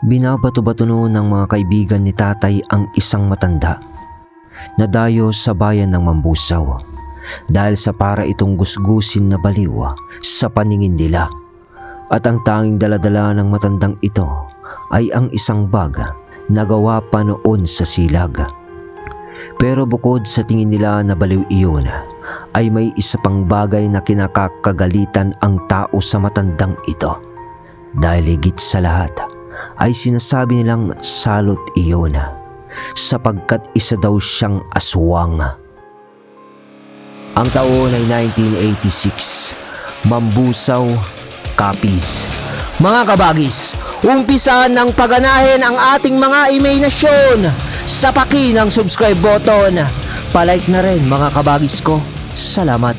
Binabato-bato noon ng mga kaibigan ni tatay ang isang matanda na dayo sa bayan ng Mambusaw dahil sa para itong gusgusin na baliw sa paningin nila. At ang tanging daladala ng matandang ito ay ang isang bag na gawa pa noon sa silag. Pero bukod sa tingin nila na baliw iyon, ay may isa pang bagay na kinakakagalitan ang tao sa matandang ito. Dahil higit sa lahat ay sinasabi nilang salot iyon sapagkat isa daw siyang aswang. Ang taon ay 1986. Mambusaw, Capiz. Mga kabagis, umpisahan ng paganahin ang ating mga imahinasyon sa paki ng subscribe button. Palike na rin mga kabagis ko. Salamat.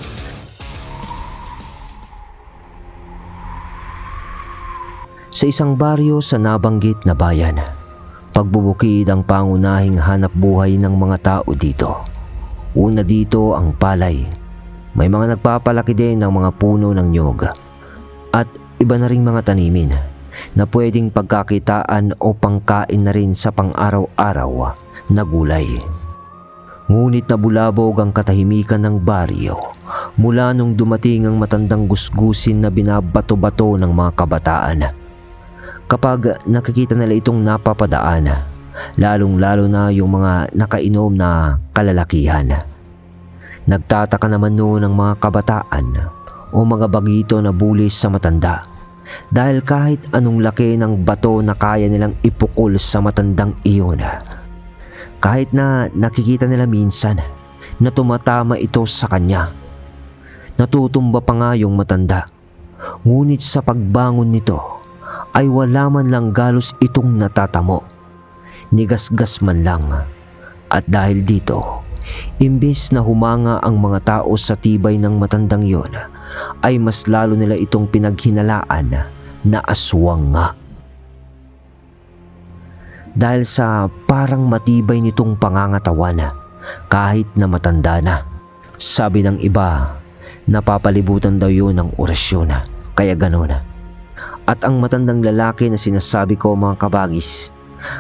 Sa isang baryo sa nabanggit na bayan, pagbubukid ang pangunahing hanap buhay ng mga tao dito. Una dito ang palay. May mga nagpapalaki din ng mga puno ng nyog at iba na ring mga tanimin na pwedeng pagkakitaan o pangkain na rin sa pang-araw-araw na gulay. Ngunit nabulabog ang katahimikan ng baryo mula nung dumating ang matandang gusgusin na binabato-bato ng mga kabataan. Kapag nakikita nila itong napapadaan, lalong-lalo na yung mga nakainom na kalalakihan. Nagtataka naman noon ang mga kabataan o mga bagito na bulis sa matanda dahil kahit anong laki ng bato na kaya nilang ipukol sa matandang iyon, kahit na nakikita nila minsan na tumatama ito sa kanya. Natutumba pa nga yung matanda, ngunit sa pagbangon nito ay wala man lang galos itong natatamo, nigasgas man lang. At dahil dito, imbes na humanga ang mga tao sa tibay ng matandang yon, ay mas lalo nila itong pinaghinalaan na aswang nga. Dahil sa parang matibay nitong pangangatawan kahit na matanda na. Sabi ng iba, napapalibutan daw yun ng orasyon, kaya gano'n. At ang matandang lalaki na sinasabi ko mga kabagis,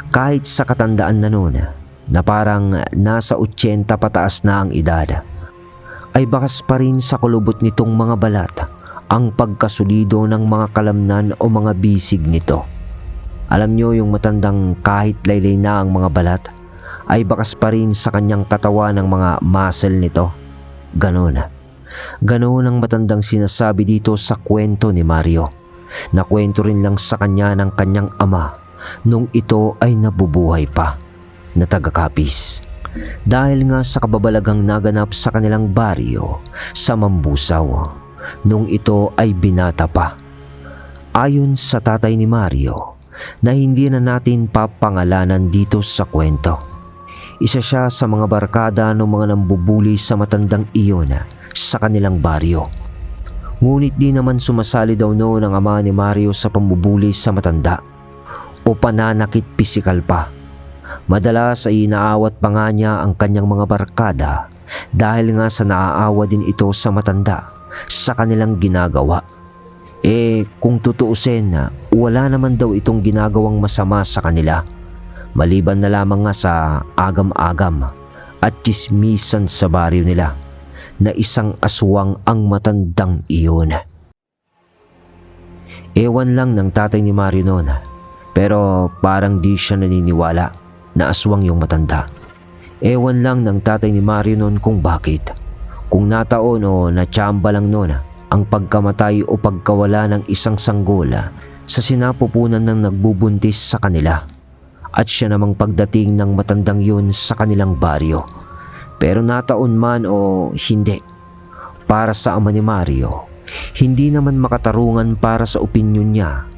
kahit sa katandaan na noon, na parang nasa 80 pataas na ang edad, ay bakas pa rin sa kulubot nitong mga balat ang pagkasulido ng mga kalamnan o mga bisig nito. Alam nyo yung matandang kahit laylay na ang mga balat, ay bakas pa rin sa kanyang katawan ng mga muscle nito. Ganon. Ganon ang matandang sinasabi dito sa kwento ni Mario, na kwento rin lang sa kanya ng kanyang ama nung ito ay nabubuhay pa, na taga-Capiz. Dahil nga sa kababalagang naganap sa kanilang baryo sa Mambusaw nung ito ay binata pa. Ayon sa tatay ni Mario, na hindi na natin papangalanan dito sa kwento, isa siya sa mga barkada ng mga nambubuli sa matandang iyon sa kanilang baryo. Ngunit di naman sumasali daw noon ang ama ni Mario sa pambubuli sa matanda o pananakit pisikal pa. Madalas ay inaawat pa nga niya ang kanyang mga barkada dahil nga sa naaawa din ito sa matanda sa kanilang ginagawa. Kung tutuusin, wala naman daw itong ginagawang masama sa kanila, maliban na lamang nga sa agam-agam at tsismisan sa baryo nila na isang aswang ang matandang iyon. Ewan lang ng tatay ni Mario noon, pero parang di siya naniniwala na aswang yung matanda. Ewan lang ng tatay ni Mario noon kung bakit. Kung nataon o natsamba lang noon ang pagkamatay o pagkawala ng isang sanggol sa sinapupunan ng nagbubuntis sa kanila, at siya namang pagdating ng matandang yun sa kanilang baryo. Pero nataon man o hindi, para sa ama ni Mario, hindi naman makatarungan para sa opinyon niya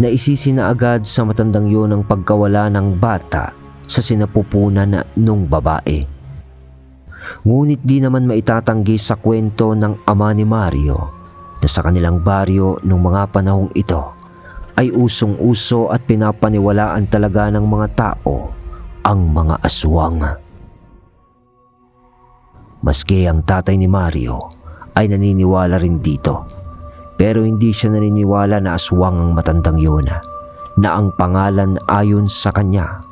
na isisina agad sa matandang yun ang pagkawala ng bata sa sinapupunan nung babae. Ngunit di naman maitatanggi sa kwento ng ama ni Mario na sa kanilang baryo nung mga panahong ito ay usong-uso at pinapaniwalaan talaga ng mga tao ang mga aswang. Maski ang tatay ni Mario ay naniniwala rin dito, pero hindi siya naniniwala na aswang ang matandang yun, na ang pangalan ayon sa kanya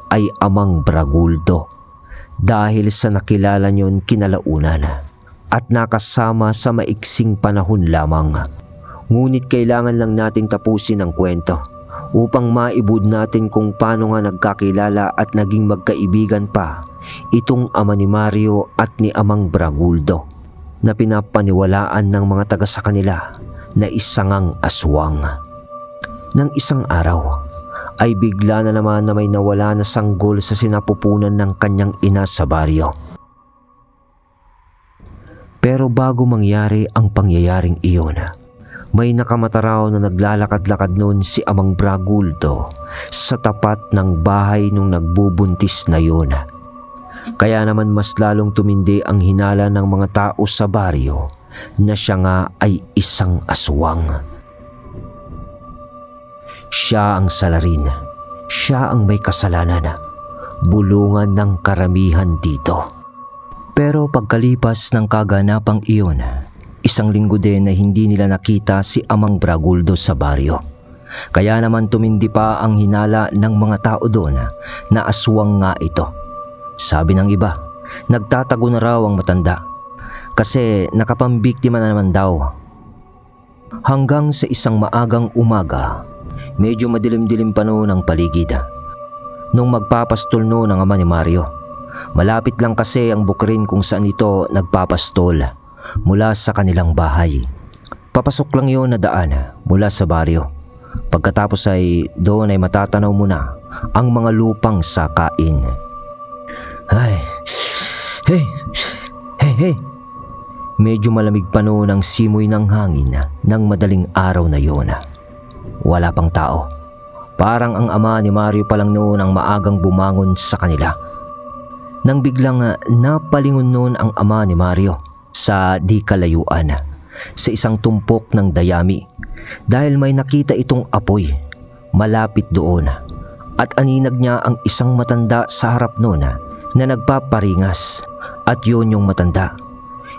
ay Amang Braguldo dahil sa nakilala niyon kinalaunan at nakasama sa maiksing panahon lamang. Ngunit kailangan lang natin tapusin ang kwento upang maibud natin kung paano nga nagkakilala at naging magkaibigan pa itong ama ni Mario at ni Amang Braguldo na pinapaniwalaan ng mga taga sa kanila na isangang aswang. Nang isang araw ay bigla na naman na may nawala na sanggol sa sinapupunan ng kanyang ina sa baryo. Pero bago mangyari ang pangyayaring iyon, may nakamata raw na naglalakad-lakad noon si Amang Braguldo sa tapat ng bahay nung nagbubuntis na yun. Kaya naman mas lalong tumindi ang hinala ng mga tao sa baryo na siya nga ay isang aswang. Siya ang salarin, siya ang may kasalanan, bulungan ng karamihan dito. Pero pagkalipas ng kaganapang iyon, isang linggo din na hindi nila nakita si Amang Braguldo sa baryo. Kaya naman tumindi pa ang hinala ng mga tao doon na aswang nga ito. Sabi ng iba, nagtatago na raw ang matanda kasi nakapambiktima na naman daw. Hanggang sa isang maagang umaga, medyo madilim-dilim pa noon ang paligid. Nung magpapastol noon ang ama ni Mario, malapit lang kasi ang bukrin kung saan ito nagpapastol mula sa kanilang bahay. Papasok lang yun na daan mula sa baryo. Pagkatapos ay doon ay matatanaw mo na ang mga lupang sakain. Ay, hey, hey, hey. Medyo malamig pa noon ang simoy ng hangin ng madaling araw na yun. Wala pang tao. Parang ang ama ni Mario pa lang noon ang maagang bumangon sa kanila. Nang biglang napalingon noon ang ama ni Mario sa di kalayuan sa isang tumpok ng dayami dahil may nakita itong apoy malapit doon at aninag niya ang isang matanda sa harap noon na nagpaparingas at yun yung matanda.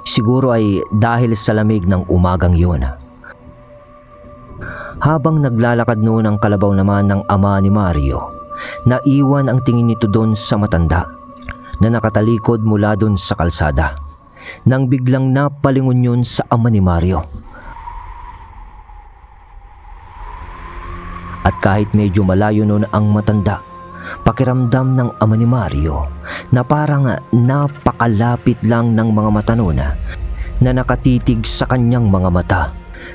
Siguro ay dahil sa lamig ng umagang yun. Habang naglalakad noon ang kalabaw naman ng ama ni Mario, naiwan ang tingin nito doon sa matanda na nakatalikod mula doon sa kalsada nang biglang napalingon yun sa ama ni Mario. At kahit medyo malayo noon ang matanda, pakiramdam ng ama ni Mario na parang napakalapit lang ng mga mata noon na nakatitig sa kanyang mga mata.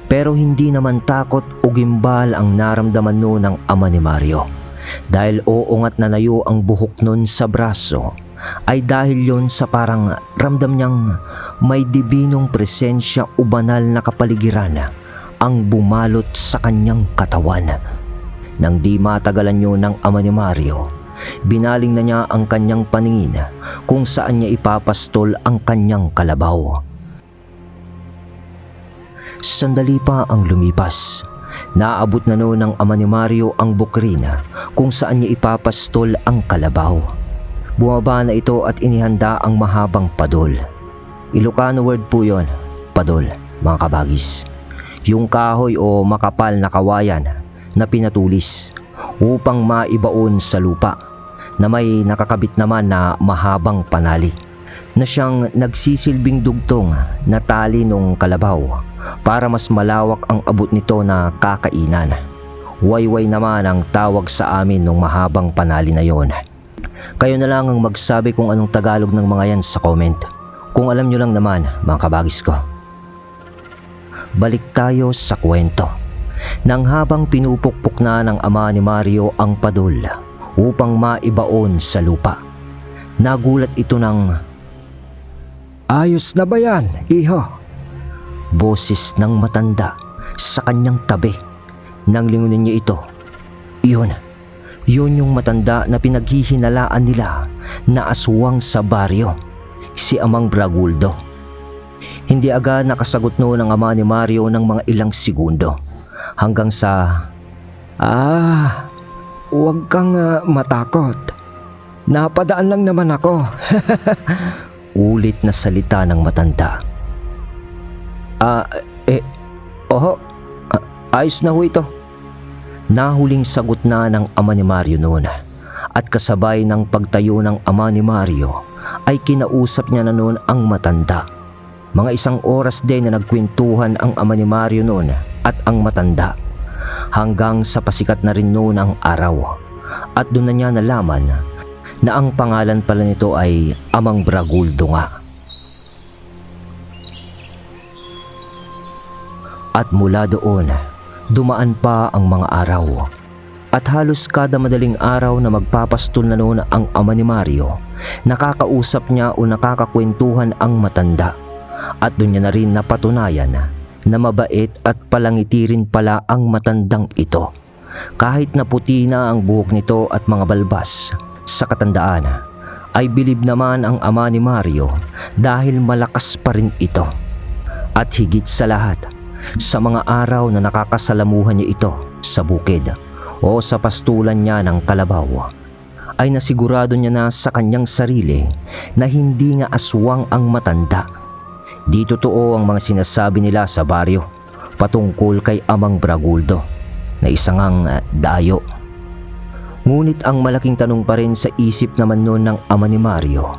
Pero hindi naman takot o gimbal ang naramdaman noon ng ama ni Mario. Dahil oongat na layo ang buhok noon sa braso ay dahil yon sa parang ramdam niyang may dibinong presensya o banal na kapaligiran ang bumalot sa kanyang katawan. Nang di matagalan yun ng ama ni Mario, binaling na niya ang kanyang paningin kung saan niya ipapastol ang kanyang kalabaw. Sandali pa ang lumipas. Naabot na noon ng ama ni Mario ang bukrina kung saan niya ipapastol ang kalabaw. Bumaba na ito at inihanda ang mahabang padol. Ilocano word po yon, padol, mga kabagis. Yung kahoy o makapal na kawayan na pinatulis upang maibaon sa lupa na may nakakabit naman na mahabang panali na siyang nagsisilbing dugtong na tali ng kalabaw para mas malawak ang abot nito na kakainan. Wayway naman ang tawag sa amin ng mahabang panali na yon. Kayo na lang ang magsabi kung anong Tagalog ng mga yan sa comment. Kung alam nyo lang naman, mga kabagis ko. Balik tayo sa kwento. Nang habang pinupukpok na ng ama ni Mario ang padol upang maibaon sa lupa, nagulat ito ng, "Ayos na ba yan, iho?" Boses ng matanda sa kanyang tabi. Nang lingunin niya ito, yun yung matanda na pinaghihinalaan nila na aswang sa baryo, si Amang Braguldo. Hindi agad nakasagot noon ang ama ni Mario ng mga ilang segundo hanggang sa, "Huwag kang matakot. Napadaan lang naman ako." Ulit na salita ng matanda. Ayos na ho ito. Nahuling sagot na ng ama ni Mario noon, at kasabay ng pagtayo ng ama ni Mario ay kinausap niya na noon ang matanda. Mga 1 oras din na nagkwentuhan ang ama ni Mario noon at ang matanda, hanggang sa pasikat na rin noon ang araw, at doon na niya nalaman na ang pangalan pala nito ay Amang Braguldo nga. At mula doon, dumaan pa ang mga araw, at halos kada madaling araw na magpapastol na noon ang ama ni Mario, nakakausap niya o nakakakwentuhan ang matanda, at doon niya na rin napatunayan na mabait at palangiti rin pala ang matandang ito. Kahit na puti na ang buhok nito at mga balbas sa katandaan, ay bilib naman ang ama ni Mario dahil malakas pa rin ito. At higit sa lahat, sa mga araw na nakakasalamuhan niya ito sa bukid o sa pastulan niya ng kalabaw, ay nasigurado niya na sa kanyang sarili na hindi nga aswang ang matanda. Di totoo ang mga sinasabi nila sa baryo patungkol kay Amang Braguldo na isang dayo. Ngunit ang malaking tanong pa rin sa isip naman noon ng ama ni Mario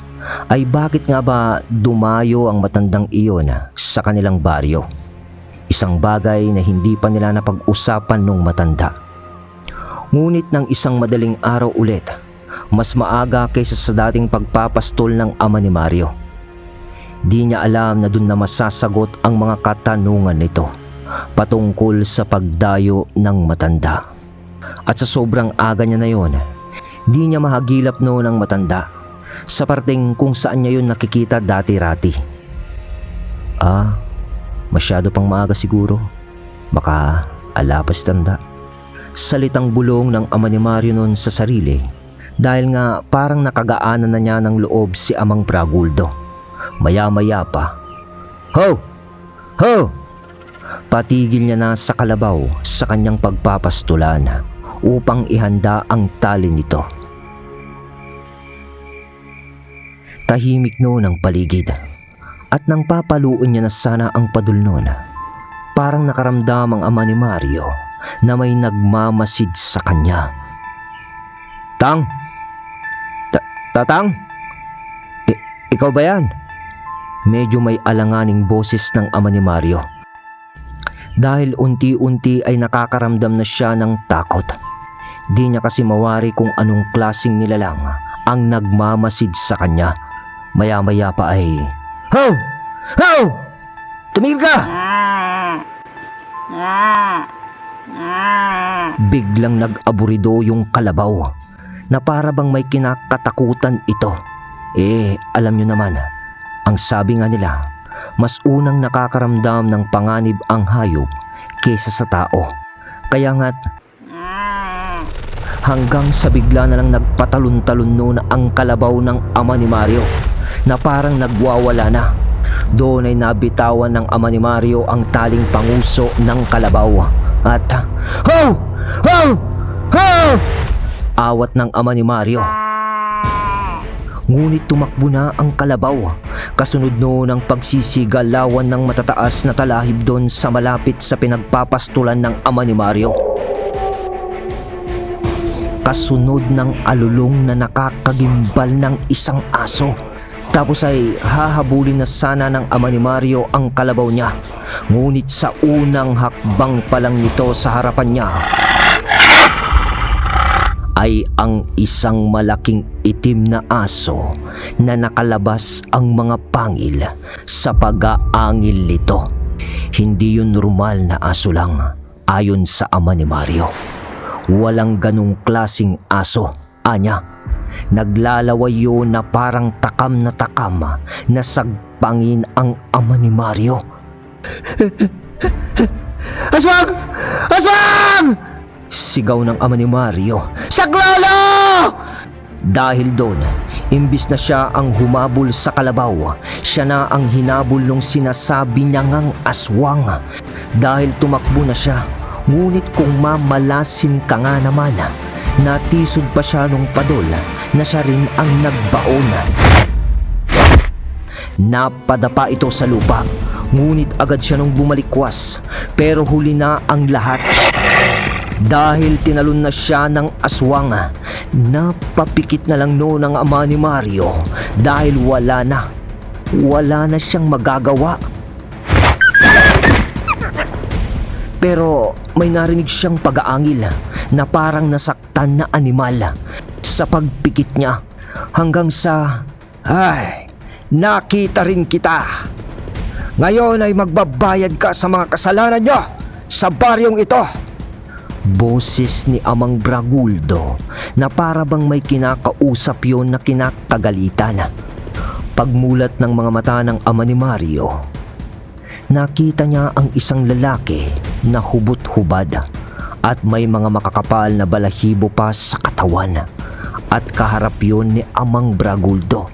ay bakit nga ba dumayo ang matandang iyon sa kanilang baryo? Isang bagay na hindi pa nila napag-usapan nung matanda. Ngunit ng isang madaling araw ulit, mas maaga kaysa sa dating pagpapastol ng ama ni Mario, di niya alam na dun na masasagot ang mga katanungan nito patungkol sa pagdayo ng matanda. At sa sobrang aga niya na yon, di niya mahagilap noon ang matanda sa parteng kung saan niya yun nakikita dati-rati. Masyado pang maaga siguro. Baka alapas tanda. Salitang bulong ng ama ni Mario noon sa sarili, dahil nga parang nakagaanan na niya ng loob si Amang Braguldo. Maya-maya pa, "Ho! Ho!" Patigil niya na sa kalabaw sa kanyang pagpapastulan upang ihanda ang tali nito. Tahimik noon ang paligid, at nang papaluin niya na sana ang padul noon, parang nakaramdam ang ama ni Mario na may nagmamasid sa kanya. "Tang! Tatang! Ikaw ba yan?" Medyo may alanganing boses ng ama ni Mario, dahil unti-unti ay nakakaramdam na siya ng takot. Di niya kasi mawari kung anong klaseng nilalang ang nagmamasid sa kanya. Maya-maya pa ay, "Ho! Ho! Tumigil ka!" Biglang nag-aburido yung kalabaw na para bang may kinakatakutan ito. Alam nyo naman, ang sabi nga nila, mas unang nakakaramdam ng panganib ang hayop kaysa sa tao. Kaya nga't hanggang sa bigla na lang nagpatalon-talon noon ang kalabaw ng ama ni Mario na parang nagwawala na. Doon ay nabitawan ng ama ni Mario ang taling panguso ng kalabaw at "Ho! Ho! Ho!" awat ng ama ni Mario. Ngunit tumakbo na ang kalabaw, kasunod noon ang pagsisigalawan ng matataas na talahib doon sa malapit sa pinagpapastulan ng ama ni Mario. Kasunod ng alulong na nakakagimbal ng isang aso. Tapos ay hahabulin na sana ng ama ni Mario ang kalabaw niya. Ngunit sa unang hakbang pa lang nito sa harapan niya, ay ang isang malaking itim na aso na nakalabas ang mga pangil sa pag-aangil nito. Hindi yun normal na aso lang, ayon sa ama ni Mario. Walang ganong klasing aso, anya. Naglalaway yun na parang takam na sagpangin ang ama ni Mario. "Aswang! Aswang!" sigaw ng ama ni Mario. "Saklolo!" Dahil doon, imbis na siya ang humabol sa kalabaw, siya na ang hinabol ng sinasabi niyang aswang. Dahil tumakbo na siya, ngunit kung mamalasin ka nga naman, natisod pa siya nung padol na siya rin ang nagbaon. Napadapa ito sa lupa, ngunit agad siya nung bumalikwas, pero huli na ang lahat. Dahil tinalon na siya ng aswang, napapikit na lang noon ang ama ni Mario dahil wala na siyang magagawa. Pero may narinig siyang pag-aangil na parang nasaktan na animal sa pagpikit niya hanggang sa, "Ay, nakita rin kita. Ngayon ay magbabayad ka sa mga kasalanan niyo sa baryong ito." Boses ni Amang Braguldo na para bang may kinakausap yon na kinakagalitan. Pagmulat ng mga mata ng ama ni Mario, nakita niya ang isang lalaki na hubot-hubad at may mga makakapal na balahibo pa sa katawan, at kaharap yon ni Amang Braguldo.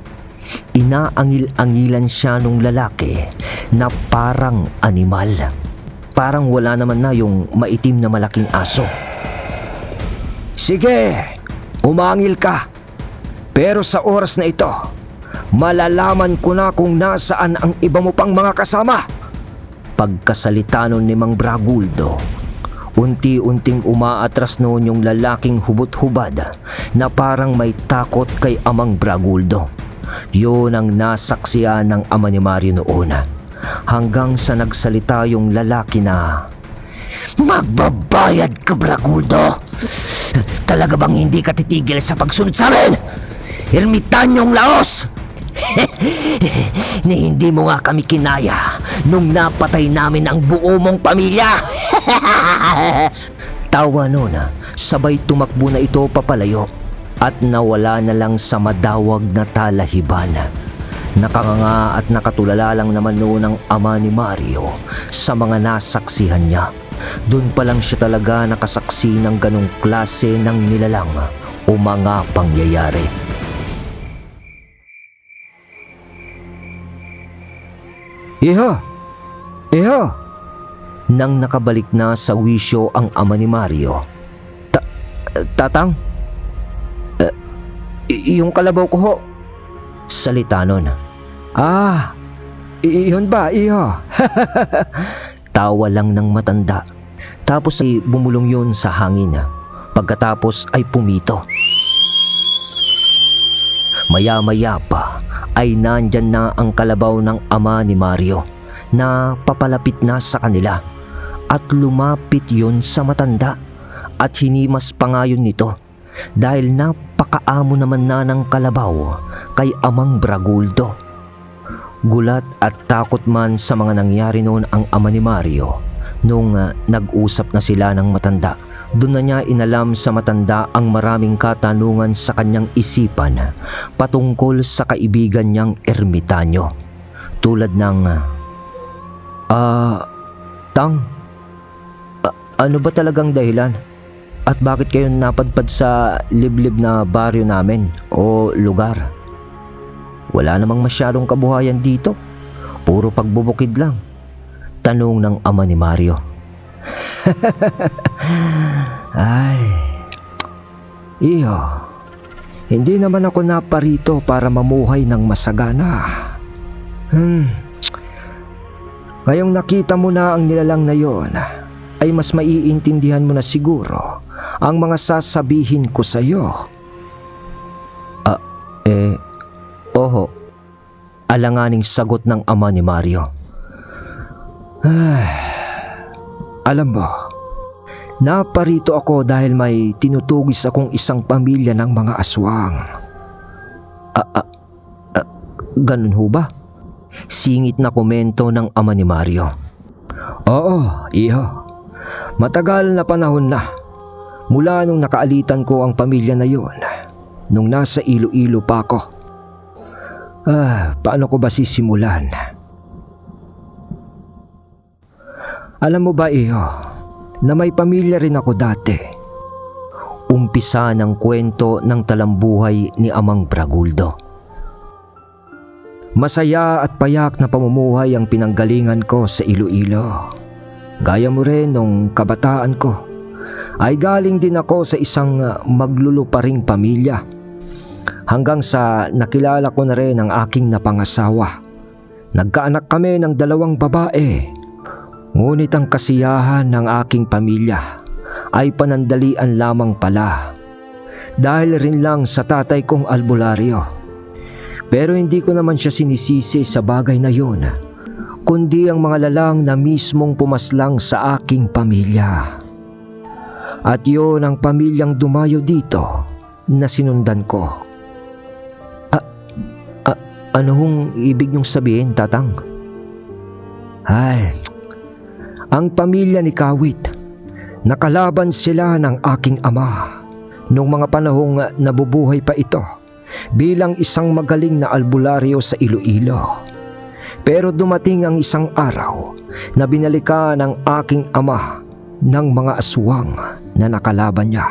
Inaangil-angilan siya nung lalaki na parang animal. Parang wala naman na yung maitim na malaking aso. "Sige, umangil ka. Pero sa oras na ito, malalaman ko na kung nasaan ang iba mo pang mga kasama." Pagkasalita nun ni Mang Braguldo, unti-unting umaatras noon yung lalaking hubot-hubad na parang may takot kay Amang Braguldo. Yun ang nasaksiyan ng ama ni Mario noon. Hanggang sa nagsalita yung lalaki na, "Magbabayad ka, Braguldo! Talaga bang hindi ka titigil sa pagsunod sa amin? Ermitanyong Laos! Ni hindi mo nga kami kinaya nung napatay namin ang buo mong pamilya!" Tawa nun, sabay tumakbo na ito papalayo at nawala na lang sa madawag na talahiban. Nakanganga at nakatulala lang naman noon ang ama ni Mario sa mga nasaksihan niya. Doon pa lang siya talaga nakasaksi ng ganong klase ng nilalang o mga pangyayari. Iho! Nang nakabalik na sa wisyo ang ama ni Mario, Tatang? Yung kalabaw ko ho. Salita nun. Iyon ba, iho? Tawa lang ng matanda. Tapos ay bumulong yun sa hangin. Pagkatapos ay pumito. Maya-maya pa ay nandyan na ang kalabaw ng ama ni Mario na papalapit na sa kanila, at lumapit yun sa matanda at hinimas pa nga yun nito dahil napakaamo naman na ng kalabaw kay Amang Braguldo. Gulat at takot man sa mga nangyari noon ang ama ni Mario nung nag-usap na sila ng matanda. Doon na niya inalam sa matanda ang maraming katanungan sa kanyang isipan patungkol sa kaibigan niyang ermitanyo. Tulad ng, Tang, ano ba talagang dahilan? At bakit kayo napadpad sa liblib na baryo namin o lugar? Wala namang masyadong kabuhayan dito. Puro pagbubukid lang. Tanong ng ama ni Mario. Ay, iyo, hindi naman ako naparito para mamuhay ng masagana. Ngayong nakita mo na ang nilalang na yon, ay mas maiintindihan mo na siguro ang mga sasabihin ko sa iyo. Oho. Alanganing sagot ng ama ni Mario. Alam mo, naparito ako dahil may tinutugis akong isang pamilya ng mga aswang. Ganun ho ba? Singit na komento ng ama ni Mario. Oo, iho. Matagal na panahon na. Mula nung nakaalitan ko ang pamilya na yon, nung nasa Iloilo pa ako. Paano ko ba sisimulan? Alam mo ba, iho, na may pamilya rin ako dati. Umpisa ng kwento ng talambuhay ni Amang Braguldo. Masaya at payak na pamumuhay ang pinanggalingan ko sa Iloilo. Gaya mo rin nung kabataan ko, ay galing din ako sa isang magluluparing pamilya. Hanggang sa nakilala ko na rin ang aking napangasawa. Nagkaanak kami ng 2 babae. Ngunit ang kasiyahan ng aking pamilya ay panandalian lamang pala. Dahil rin lang sa tatay kong albularyo. Pero hindi ko naman siya sinisisi sa bagay na yun, kundi ang mga lalang na mismong pumaslang sa aking pamilya. At yun ang pamilyang dumayo dito na sinundan ko. Ano hong ibig niyong sabihin, Tatang? Ay, ang pamilya ni Kawit, nakalaban sila ng aking ama noong mga panahong nabubuhay pa ito bilang isang magaling na albularyo sa Iloilo. Pero dumating ang isang araw na binalikan ng aking ama ng mga aswang na nakalaban niya.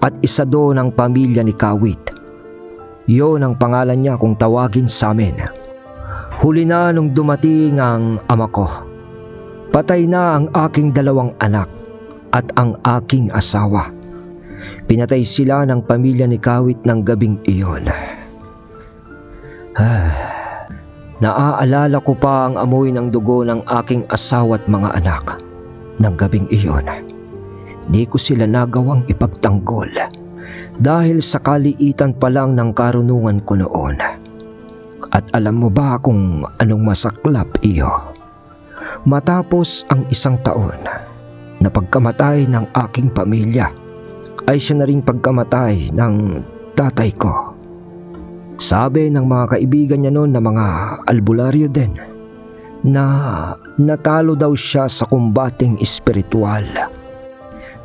At isa doon ang pamilya ni Kawit. Yon ang pangalan niya kung tawagin sa amin. Huli na nung dumating ang ama ko. Patay na ang aking 2 anak at ang aking asawa. Pinatay sila ng pamilya ni Kawit ng gabing iyon. Naaalala ko pa ang amoy ng dugo ng aking asawa at mga anak ng gabing iyon. Di ko sila nagawang ipagtanggol dahil sa kaliitan pa lang ng karunungan ko noon. At alam mo ba kung anong masaklap, iho? Matapos ang 1 taon na pagkamatay ng aking pamilya, ay siya na ring pagkamatay ng tatay ko. Sabi ng mga kaibigan niya noon na mga albularyo din, na natalo daw siya sa kumbating espiritual.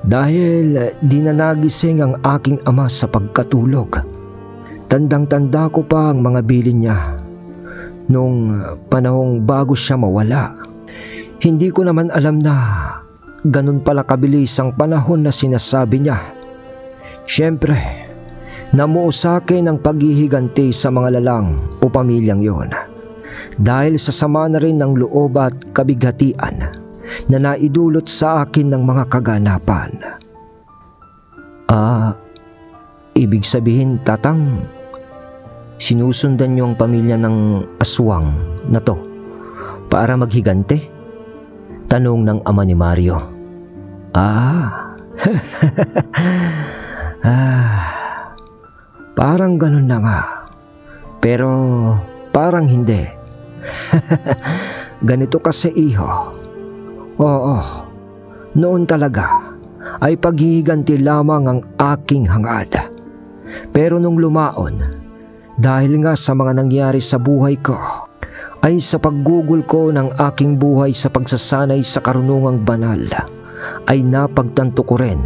Dahil di na nagising ang aking ama sa pagkatulog. Tandang-tanda ko pa ang mga bilin niya nung panahong bago siya mawala. Hindi ko naman alam na ganun pala kabilis ang panahon na sinasabi niya. Siyempre, namuo sa akin ang paghihiganti sa mga lalang o pamilyang yon. Dahil sa sama na rin ng loob at kabighatian na naidulot sa akin ng mga kaganapan. Ibig sabihin, Tatang, sinusundan niyo ang pamilya ng aswang na to para maghigante? Tanong ng ama ni Mario. Parang ganun na nga. Pero parang hindi. Ganito kasi, iho. Oo, noon talaga ay paghihiganti lamang ang aking hangad. Pero nung lumaon, dahil nga sa mga nangyari sa buhay ko, ay sa paggugol ko ng aking buhay sa pagsasanay sa karunungang banal, ay napagtanto ko rin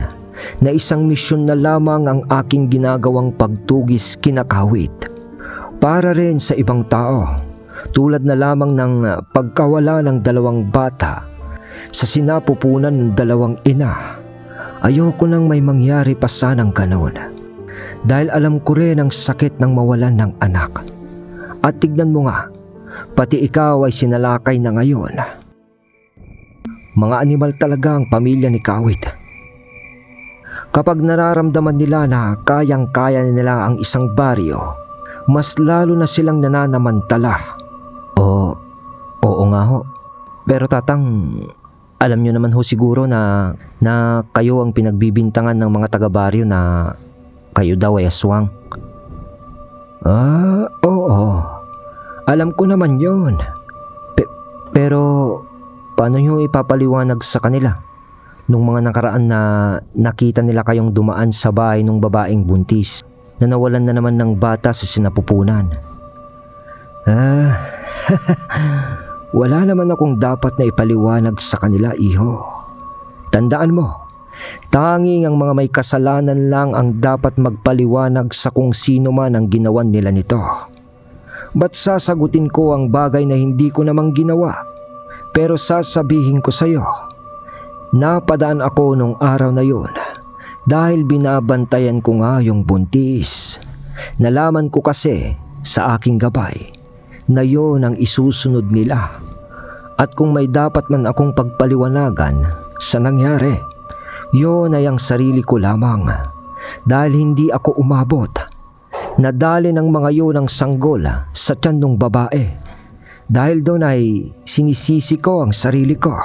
na isang misyon na lamang ang aking ginagawang pagtugis kina Kawit. Para rin sa ibang tao, tulad na lamang ng pagkawala ng 2 bata sa sinapupunan ng 2 ina. Ayoko nang may mangyari pa sanang ganon. Dahil alam ko rin ang sakit ng mawalan ng anak. At tignan mo nga, pati ikaw ay sinalakay na ngayon. Mga animal talaga ang pamilya ni Kawit. Kapag nararamdaman nila na kayang-kaya nila ang isang baryo, mas lalo na silang nananamantala. Oo nga ho. Pero Tatang, alam nyo naman ho siguro na kayo ang pinagbibintangan ng mga taga-baryo na kayo daw ay aswang. Oo. Alam ko naman yun. Pero paano nyo ipapaliwanag sa kanila nung mga nakaraan na nakita nila kayong dumaan sa bahay ng babaeng buntis na nawalan na naman ng bata sa sinapupunan? Wala naman akong dapat na ipaliwanag sa kanila, iho. Tandaan mo, tanging ang mga may kasalanan lang ang dapat magpaliwanag sa kung sino man ang ginawan nila nito. Ba't sasagutin ko ang bagay na hindi ko namang ginawa? Pero sasabihin ko sa'yo, napadaan ako nung araw na yun dahil binabantayan ko nga yung buntis. Nalaman ko kasi sa aking gabay na yon ang isusunod nila. At kung may dapat man akong pagpaliwanagan sa nangyari, yon ay ang sarili ko lamang. Dahil hindi ako umabot, nadali ng mga yon ang sanggol sa tiyan ng babae. Dahil doon ay sinisisi ko ang sarili ko.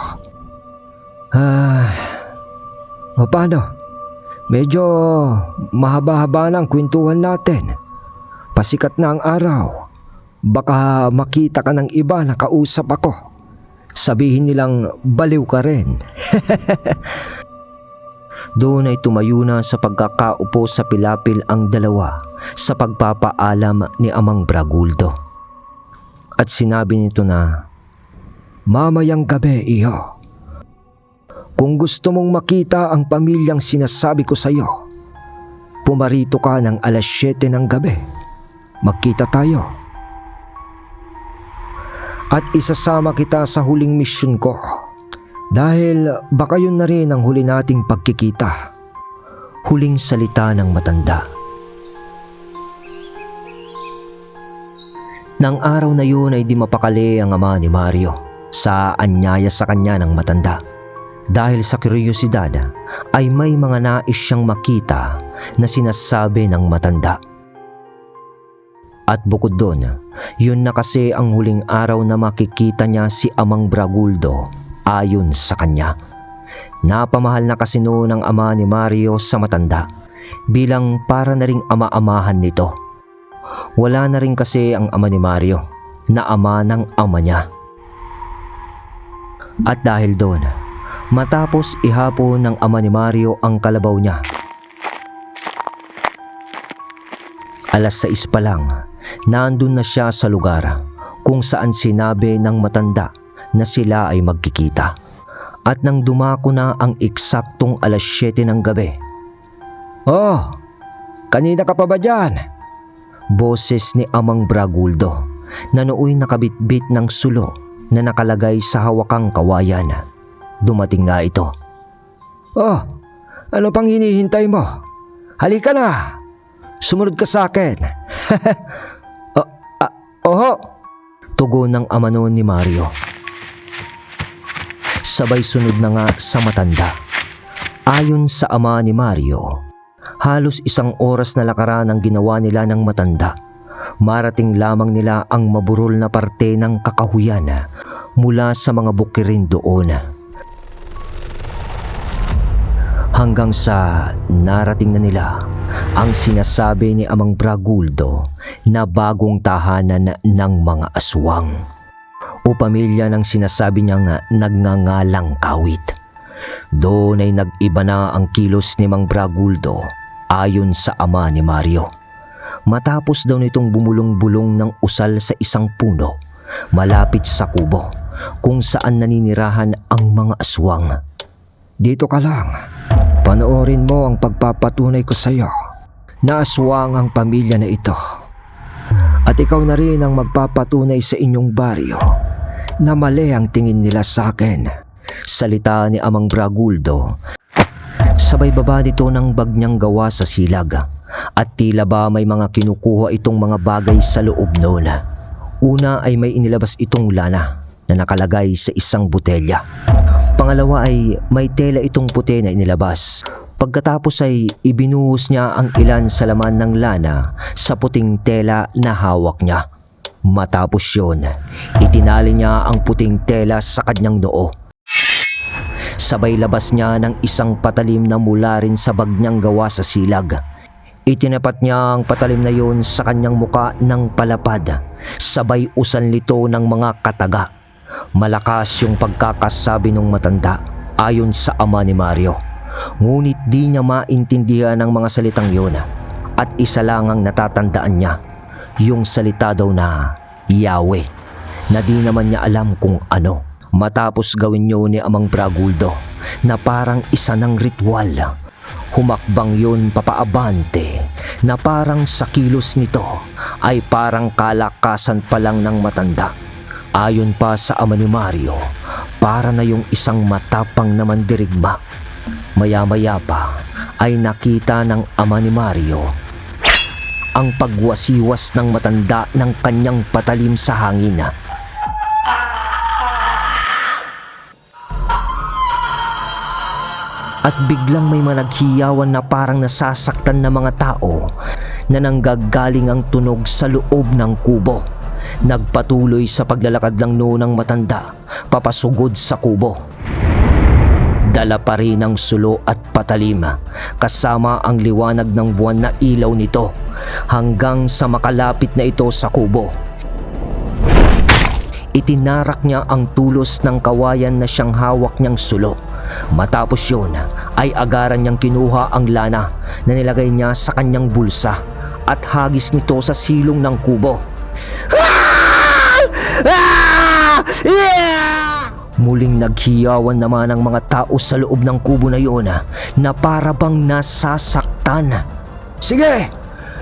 O paano? Medyo mahaba-haba na ang kwentuhan natin. Pasikat na ang araw. Baka makita ka ng iba na kausap ako. Sabihin nilang baliw ka rin. Doon ay tumayo na sa pagkakaupo sa pilapil ang dalawa sa pagpapaalam ni Amang Braguldo. At sinabi nito na, "Mamayang gabi, iho. Kung gusto mong makita ang pamilyang sinasabi ko sa iyo, pumarito ka ng 7:00 ng gabi. Magkita tayo. At isasama kita sa huling misyon ko. Dahil baka yun na rin ang huli nating pagkikita." Huling salita ng matanda. Nang araw na yun ay di mapakali ang ama ni Mario sa anyaya sa kanya ng matanda. Dahil sa kuryosidad ay may mga nais siyang makita na sinasabi ng matanda. At bukod doon, yun na kasi ang huling araw na makikita niya si Amang Braguldo ayon sa kanya. Napamahal na kasi noon ang ama ni Mario sa matanda bilang para na ring ama-amahan nito. Wala na rin kasi ang ama ni Mario na ama ng ama niya. At dahil doon, matapos ihapon ng ama ni Mario ang kalabaw niya, 6:00 pa lang, nandun na siya sa lugar kung saan sinabi ng matanda na sila ay magkikita. At nang dumako na ang eksaktong 7:00 ng gabi, "Oh, kanina ka pa ba dyan?" Boses ni Amang Braguldo na nooy nakabitbit ng sulo na nakalagay sa hawakang kawayan. Dumating nga ito. "Oh, ano pang hinihintay mo? Halika na! Sumunod ka sa akin!" "Oho!" tugon ng ama noon ni Mario. Sabay sunod na nga sa matanda. Ayon sa ama ni Mario, halos 1 oras na lakaran ang ginawa nila ng matanda. Marating lamang nila ang maburol na parte ng kakahuyan mula sa mga bukirin doon. Hanggang sa narating na nila ang sinasabi ni Amang Braguldo na bagong tahanan ng mga aswang o pamilya ng sinasabi niyang nagngangalang Kawit. Doon ay nag-iba na ang kilos ni Mang Braguldo ayon sa ama ni Mario. Matapos daw nitong bumulong-bulong ng usal sa isang puno malapit sa kubo kung saan naninirahan ang mga aswang. "Dito ka lang. Panoorin mo ang pagpapatunay ko sa iyo na aswang ang pamilya na ito. At ikaw na rin ang magpapatunay sa inyong baryo na mali ang tingin nila sa akin." Salita ni Amang Braguldo. Sabay baba nito ng bag niyang gawa sa silag at tila ba may mga kinukuha itong mga bagay sa loob noon. Una ay may inilabas itong lana na nakalagay sa isang botelya. Pangalawa ay may tela itong puti na inilabas. Pagkatapos ay ibinuhos niya ang ilan sa laman ng lana sa puting tela na hawak niya. Matapos yun, itinali niya ang puting tela sa kanyang noo. Sabay labas niya ng isang patalim na mula rin sa bag niyang gawa sa silag. Itinapat niya ang patalim na yun sa kanyang muka ng palapad, sabay usan nito ng mga kataga. Malakas yung pagkakasabi ng matanda ayon sa ama ni Mario. Ngunit di niya maintindihan ang mga salitang yun at isa lang ang natatandaan niya, yung salita daw na Yahweh, na di naman niya alam kung ano. Matapos gawin yun ni Amang Braguldo na parang isa ng ritual, humakbang yun papaabante na parang sa kilos nito ay parang kalakasan pa lang ng matanda. Ayon pa sa ama ni Mario, para na yung isang matapang na mandirigma. Maya-maya pa ay nakita ng ama ni Mario ang pagwasiwas ng matanda ng kanyang patalim sa hangin. At biglang may managhiyawan na parang nasasaktan na mga tao na nanggagaling ang tunog sa loob ng kubo. Nagpatuloy sa paglalakad lang noon ng matanda papasugod sa kubo. Dala pa rin ang sulo at patalim kasama ang liwanag ng buwan na ilaw nito hanggang sa makalapit na ito sa kubo. Itinarak niya ang tulos ng kawayan na siyang hawak niyang sulo. Matapos yun ay agaran niyang kinuha ang lana na nilagay niya sa kanyang bulsa at hagis nito sa silong ng kubo. Muling naghiyawan naman ang mga tao sa loob ng kubo na yun na para bang nasasaktan. Sige,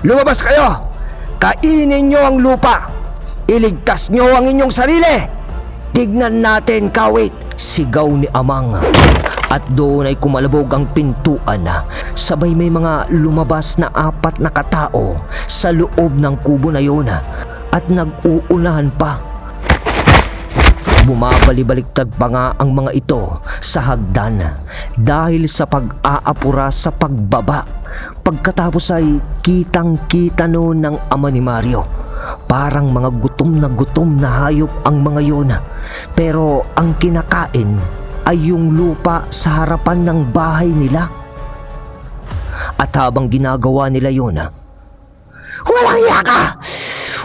lumabas kayo! Kainin niyo ang lupa! Iligtas niyo ang inyong sarili! Tignan natin, kawit! Sigaw ni Amang. At doon ay kumalabog ang pintuan. Sabay may mga lumabas na 4 na katao sa loob ng kubo na yun at nag-uunahan pa. Bumabali-baliktad pa nga ang mga ito sa hagdan dahil sa pag-aapura sa pagbaba. Pagkatapos ay kitang-kita noon ng ama ni Mario. Parang mga gutom na hayop ang mga yun. Pero ang kinakain ay yung lupa sa harapan ng bahay nila. At habang ginagawa nila yun, "Walang iya ka!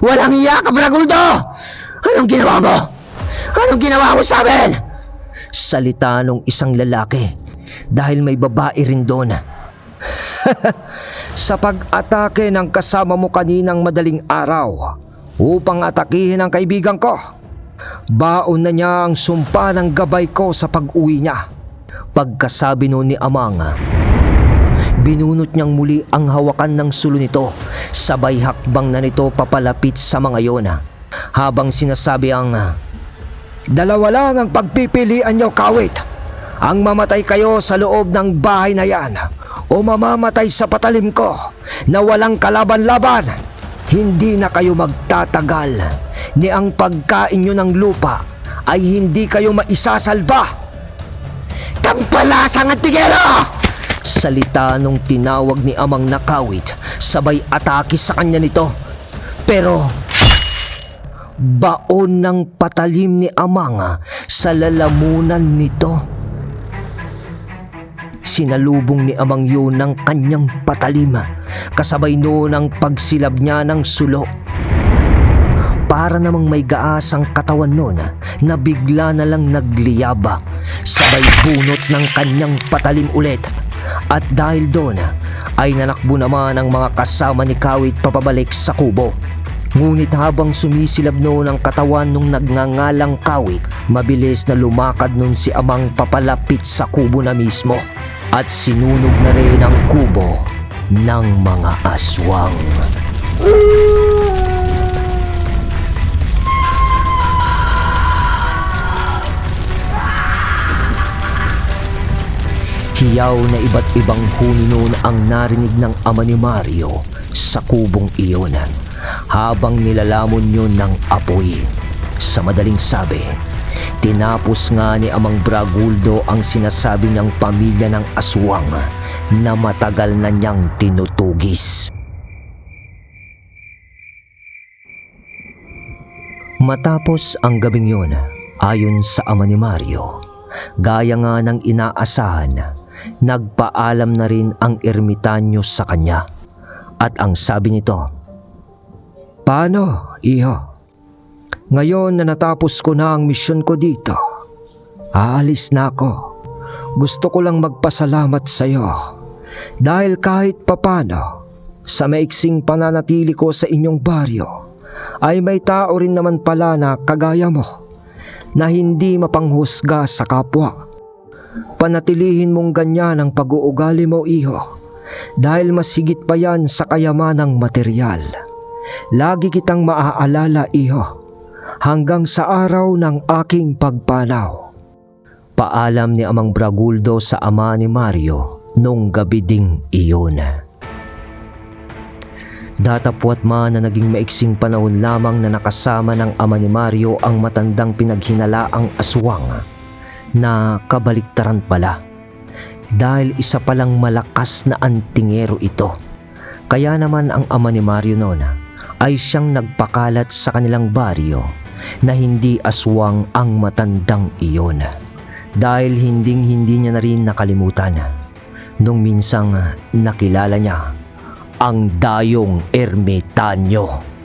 Walang iya ka, Braguldo! Anong ginawa mo? Anong ginawa mo sa amin?" Salita nung isang lalaki dahil may babae rin doon. "Sa pag-atake ng kasama mo kaninang madaling araw upang atakihin ang kaibigan ko, baon na niya ang sumpa ng gabay ko sa pag-uwi niya." Pagkasabi noon ni Amang, binunot niyang muli ang hawakan ng sulo nito, sabay hakbang na nito papalapit sa mga yon. Habang sinasabi ang, "Dalawa lang ang pagpipilian niyo, kawit. Ang mamatay kayo sa loob ng bahay na yan o mamamatay sa patalim ko na walang kalaban-laban. Hindi na kayo magtatagal ni ang pagkain nyo ng lupa ay hindi kayo maisasalba." "Tampalasang at tigero!" Salita nung tinawag ni Amang na kawit, sabay atake sa kanya nito. Pero baon ng patalim ni Amang sa lalamunan nito. Sinalubong ni Amang yun ng kanyang patalim, kasabay noon ang pagsilab niya ng sulo. Para namang may gaas ang katawan noon na bigla na lang nagliyab, sabay bunot ng kanyang patalim ulit. At dahil doon ay nanakbo naman ang mga kasama ni Kawit papabalik sa kubo. Ngunit habang sumisilab noon ang katawan nung nagngangalang Kawit, mabilis na lumakad noon si Amang papalapit sa kubo na mismo. At sinunog na rin ang kubo ng mga aswang. Hiyaw na iba't ibang huni noon ang narinig ng ama ni Mario sa kubong iyon habang nilalamon yun ng apoy. Sa madaling sabi, tinapos nga ni Amang Braguldo ang sinasabi niyang pamilya ng aswang na matagal na niyang tinutugis. Matapos ang gabing yun, ayon sa ama ni Mario, gaya nga ng inaasahan, nagpaalam na rin ang ermitanyo sa kanya. At ang sabi nito, "Paano, iho? Ngayon na natapos ko na ang misyon ko dito, aalis na ako. Gusto ko lang magpasalamat sa iyo dahil kahit papano sa maiksing pananatili ko sa inyong baryo ay may tao rin naman pala na kagaya mo na hindi mapanghusga sa kapwa. Panatilihin mong ganyan ang pag-uugali mo, iho, dahil mas higit pa yan sa kayamanang material. Lagi kitang maaalala, iho, hanggang sa araw ng aking pagpanaw." Paalam ni Amang Braguldo sa ama ni Mario nung gabi ding iyon. Datapwat man na naging maiksing panahon lamang na nakasama ng ama ni Mario ang matandang pinaghinalaang aswang na kabaliktaran pala. Dahil isa palang malakas na antingero ito. Kaya naman ang ama ni Mario noon ay siyang nagpakalat sa kanilang baryo na hindi aswang ang matandang iyon. dahil hindi niya na rin nakalimutan nung minsang nakilala niya ang dayong ermitanyo.